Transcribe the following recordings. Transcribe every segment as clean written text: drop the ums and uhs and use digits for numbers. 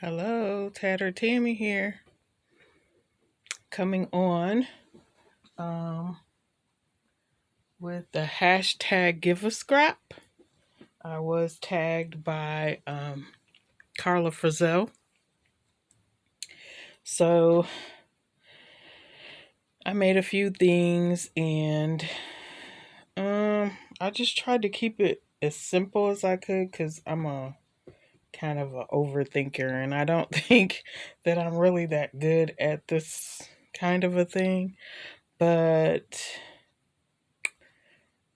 Hello, Tattered Tammy here. Coming on with the hashtag Give a Scrap. I was tagged by Carla Frizzell. So I made a few things and I just tried to keep it as simple as I could because I'm a kind of an overthinker and I don't think that I'm really that good at this kind of a thing. But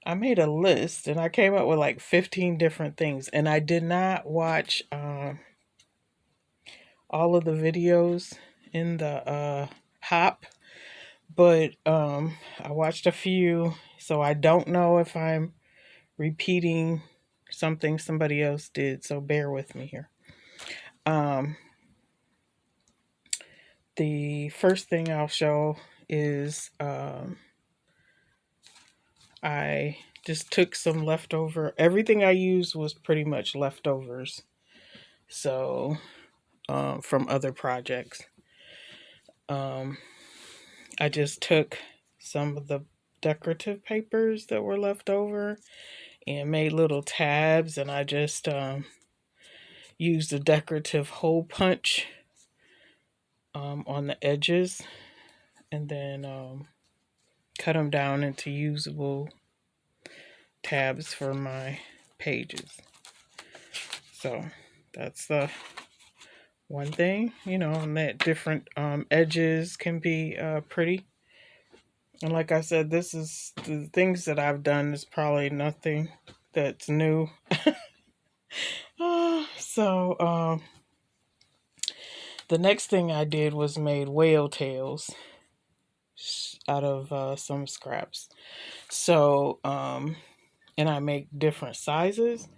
I made a list and I came up with like 15 different things. And I did not watch all of the videos in the hop, but I watched a few. So I don't know if I'm repeating something somebody else did. So bear with me here. The first thing I'll show is I just took some leftover. Everything I used was pretty much leftovers. So from other projects. I just took some of the decorative papers that were left over and made little tabs, and I just used a decorative hole punch on the edges and then cut them down into usable tabs for my pages. So that's the one thing, and that different edges can be pretty. And like I said, this is the things that I've done is probably nothing that's new. So the next thing I did was made whale tails out of some scraps. So and I make different sizes,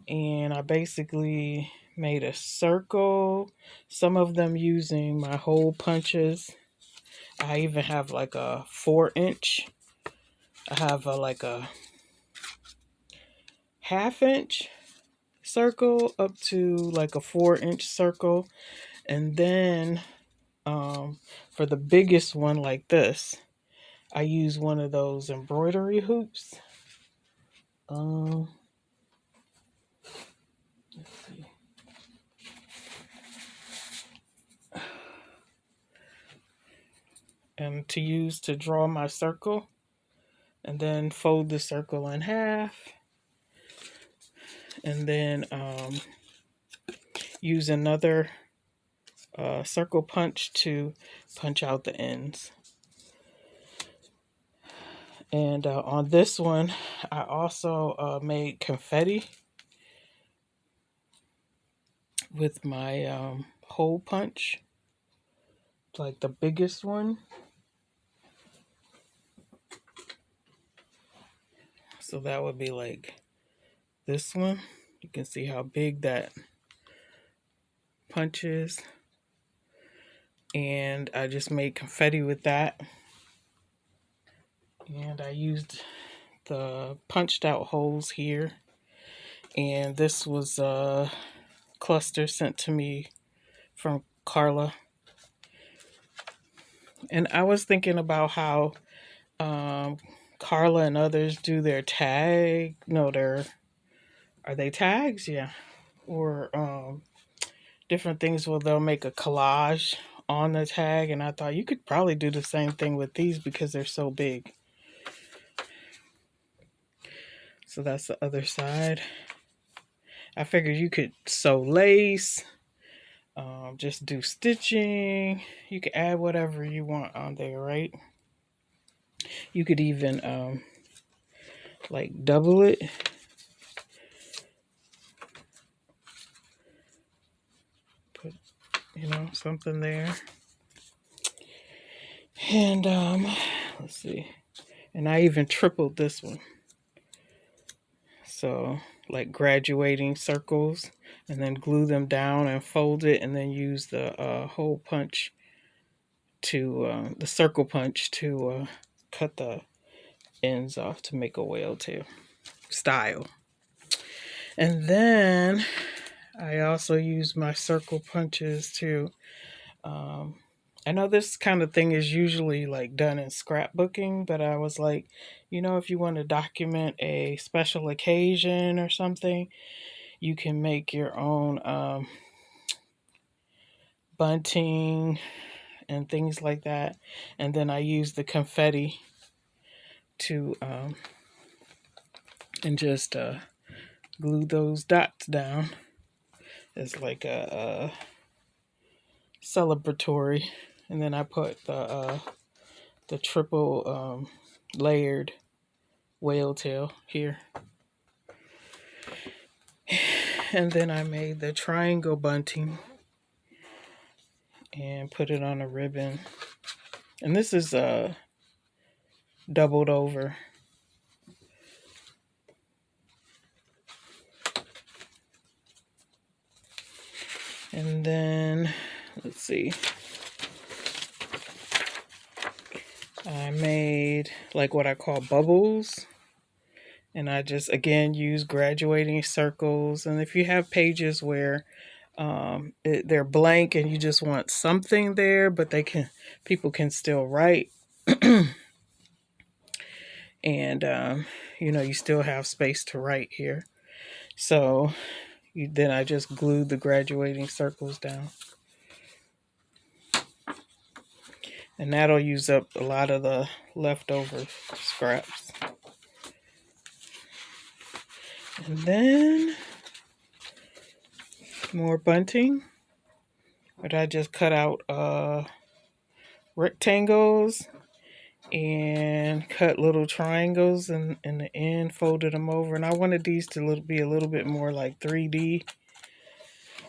and I basically made a circle. Some of them using my hole punches. I even have like a 4-inch. I have like a half-inch circle up to like a 4-inch circle. And then for the biggest one like this, I use one of those embroidery hoops. Let's see. And to use to draw my circle, and then fold the circle in half, and then use another circle punch to punch out the ends. And on this one, I also made confetti with my hole punch, like the biggest one. So that would be like this one. You can see how big that punch is. And I just made confetti with that. And I used the punched out holes here. And this was a cluster sent to me from Carla. And I was thinking about how Carla and others do their tag. No, are they tags? Yeah. Or different things where they'll make a collage on the tag. And I thought you could probably do the same thing with these because they're so big. So that's the other side. I figured you could sew lace, just do stitching. You could add whatever you want on there, right? You could even like double it. Put, something there. And let's see. And I even tripled this one. So like graduating circles, and then glue them down and fold it, and then use the hole punch to the circle punch to cut the ends off to make a whale tail style. And then I also use my circle punches too. I know this kind of thing is usually like done in scrapbooking, but I was like, if you want to document a special occasion or something, you can make your own bunting and things like that. And then I use the confetti to and just glue those dots down as like a celebratory. And then I put the triple layered whale tail here. And then I made the triangle bunting and put it on a ribbon. And this is doubled over. And then, let's see, I made like what I call bubbles. And I just, again, use graduating circles. And if you have pages where they're blank and you just want something there, but people can still write. And, you still have space to write here. So then I just glued the graduating circles down. And that'll use up a lot of the leftover scraps. And then more bunting. But I just cut out rectangles and cut little triangles in the end, folded them over. And I wanted these to be a little bit more like 3D.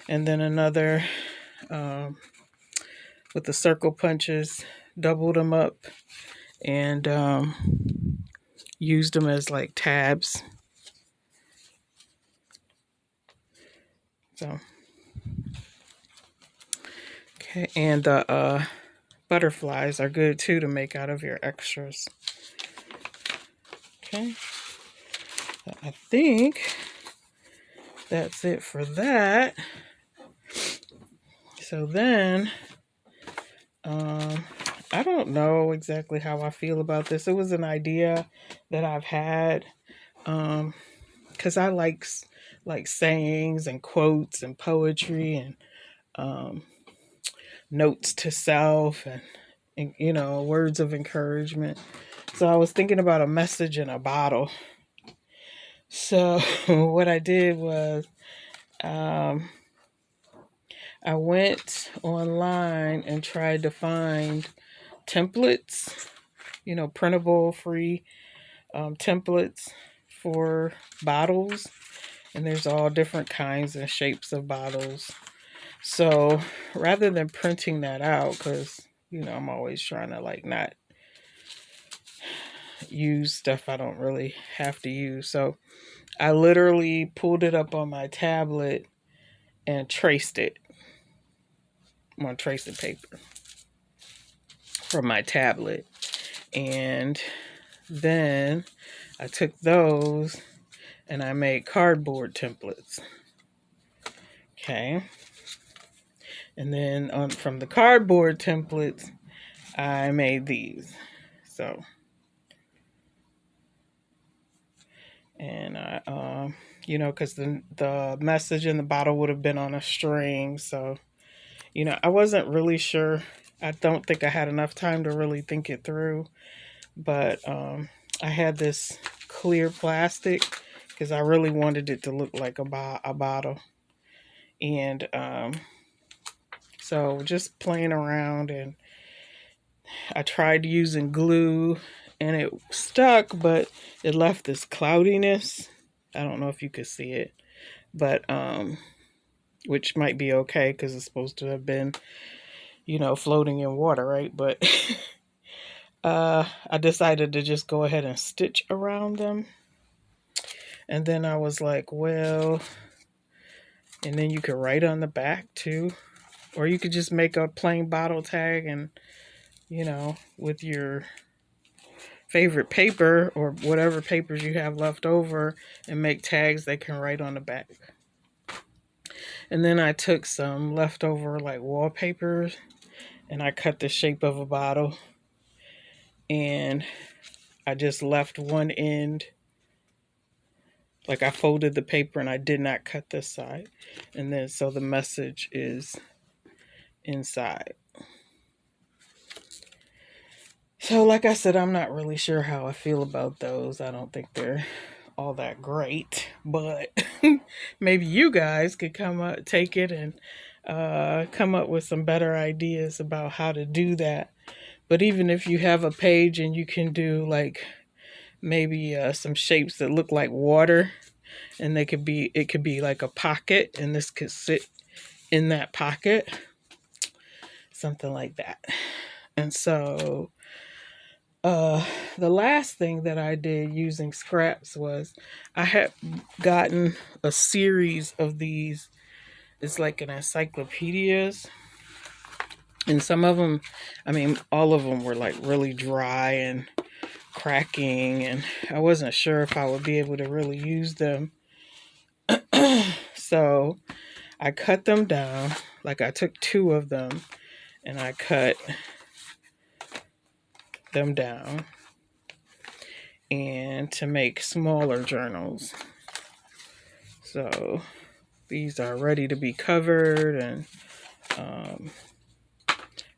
And then another with the circle punches, doubled them up and used them as like tabs. So, okay, and the butterflies are good too to make out of your extras. Okay, I think that's it for that. So then, I don't know exactly how I feel about this. It was an idea that I've had, because I like sayings and quotes and poetry and notes to self and words of encouragement. So I was thinking about a message in a bottle. So what I did was I went online and tried to find templates, printable free templates for bottles. And there's all different kinds and shapes of bottles. So rather than printing that out, because, I'm always trying to like not use stuff I don't really have to use. So I literally pulled it up on my tablet and traced it. I'm on tracing paper from my tablet. And then I took those and I made cardboard templates. Okay. And then from the cardboard templates, I made these. So, and I, because the message in the bottle would have been on a string. So, I wasn't really sure. I don't think I had enough time to really think it through. But I had this clear plastic because I really wanted it to look like a bottle. And so just playing around, and I tried using glue and it stuck, but it left this cloudiness. I don't know if you could see it, but which might be okay because it's supposed to have been, floating in water, right? But I decided to just go ahead and stitch around them. And then I was like, well, and then you could write on the back too. Or you could just make a plain bottle tag and, with your favorite paper or whatever papers you have left over and make tags they can write on the back. And then I took some leftover like wallpapers and I cut the shape of a bottle, and I just left one end, like I folded the paper and I did not cut this side. And then so the message is inside. So like I said, I'm not really sure how I feel about those. I don't think they're all that great, but maybe you guys could take it and come up with some better ideas about how to do that. But even if you have a page and you can do like maybe some shapes that look like water, and it could be like a pocket, and this could sit in that pocket, something like that. And so the last thing that I did using scraps was I had gotten a series of these. It's like an encyclopedias. And some of them, I mean, all of them were like really dry and cracking. And I wasn't sure if I would be able to really use them. So I cut them down. Like I took 2 of them and I cut them down and to make smaller journals. So these are ready to be covered and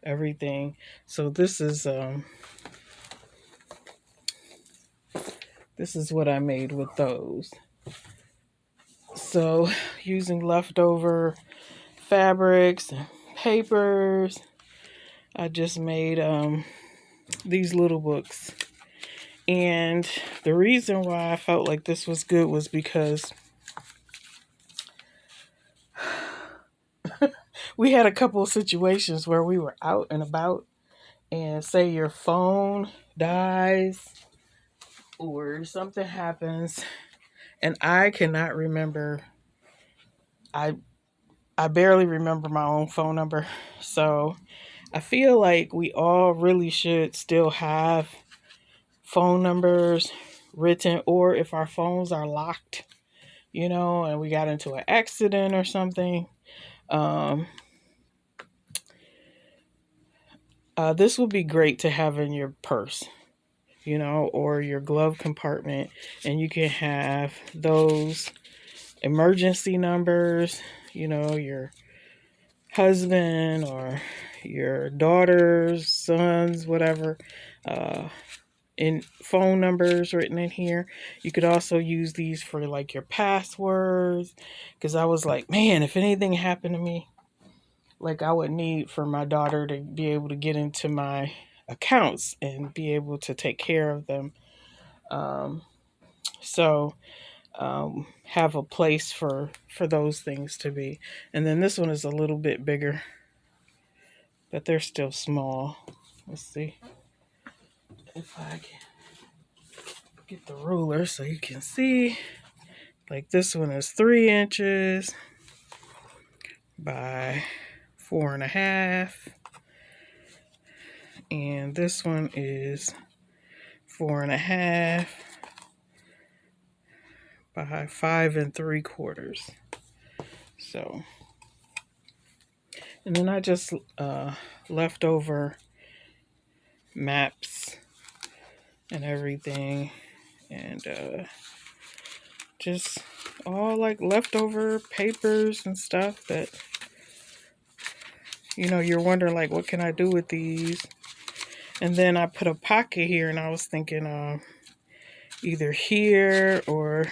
everything. So this is what I made with those. So using leftover fabrics and papers, I just made these little books. And the reason why I felt like this was good was because we had a couple of situations where we were out and about, and say your phone dies or something happens, and I cannot remember. I barely remember my own phone number. So I feel like we all really should still have phone numbers written, or if our phones are locked, and we got into an accident or something, this would be great to have in your purse, or your glove compartment, and you can have those emergency numbers, your husband or your daughter's, sons, whatever, in phone numbers written in here. You could also use these for like your passwords, because I was like, man, if anything happened to me, like I would need for my daughter to be able to get into my accounts and be able to take care of them. So have a place for those things to be. And then this one is a little bit bigger, but they're still small. Let's see if I can get the ruler so you can see. Like this one is 3 inches by 4.5, and this one is 4.5 by 5 3/4. So, and then I just left over maps and everything, and just all like leftover papers and stuff that you're wondering like, what can I do with these? And then I put a pocket here, and I was thinking either here or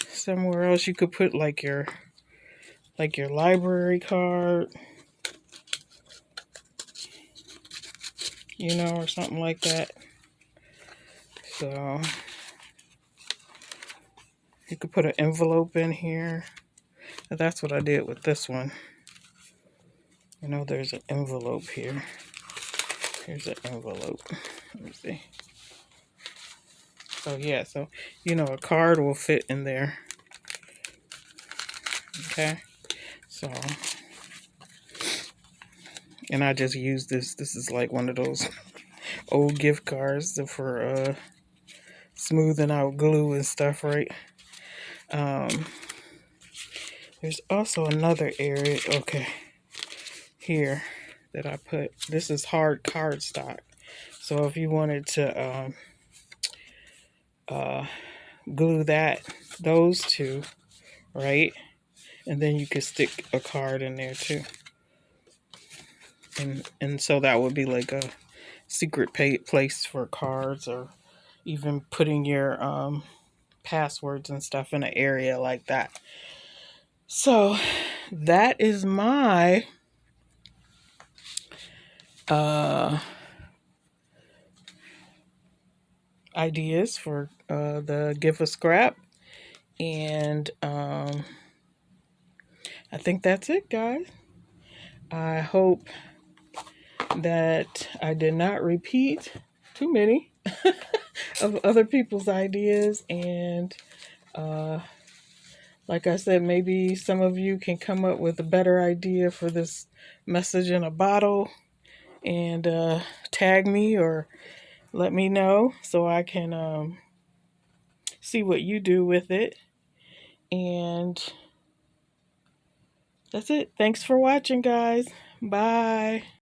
somewhere else you could put like your library card, or something like that. So you could put an envelope in here. And that's what I did with this one. There's an envelope here. Here's an envelope. Let me see. So yeah, so a card will fit in there. Okay. So, and I just use this. This is like one of those old gift cards for smoothing out glue and stuff, right? There's also another area, okay, here that I put. This is hard cardstock. So if you wanted to glue those two, right? And then you could stick a card in there too. And so that would be like a secret place for cards, or even putting your passwords and stuff in an area like that. So that is my ideas for the Give a Scrap. And I think that's it, guys. I hope that I did not repeat too many of other people's ideas. And like I said, maybe some of you can come up with a better idea for this message in a bottle, and tag me or let me know so I can see what you do with it. And that's it. Thanks for watching, guys. Bye.